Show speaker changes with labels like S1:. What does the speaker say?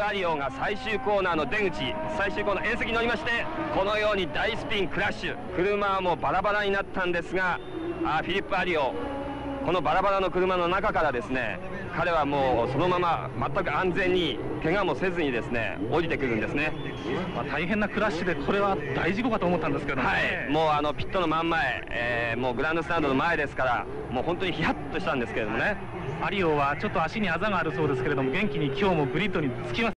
S1: プ・アリオが最終コーナーの出口、最終コーナー縁石に乗りまして、このように大スピンクラッシュ、車はもうバラバラになったんですが、フィリップ・アリオ、このバラバラの車の中からですね、彼はもうそのまま全く安全に怪我もせずにですね降りてくるんですね。
S2: 大変なクラッシュで、これは大事故かと思ったんですけどね。
S1: はい、もうピットの真ん前、もうグランドスタンドの前ですから、もう本当にヒヤッとしたんですけれどもね。
S2: アリオはちょっと足にあざがあるそうですけれども、元気に今日もグリッドにつきます。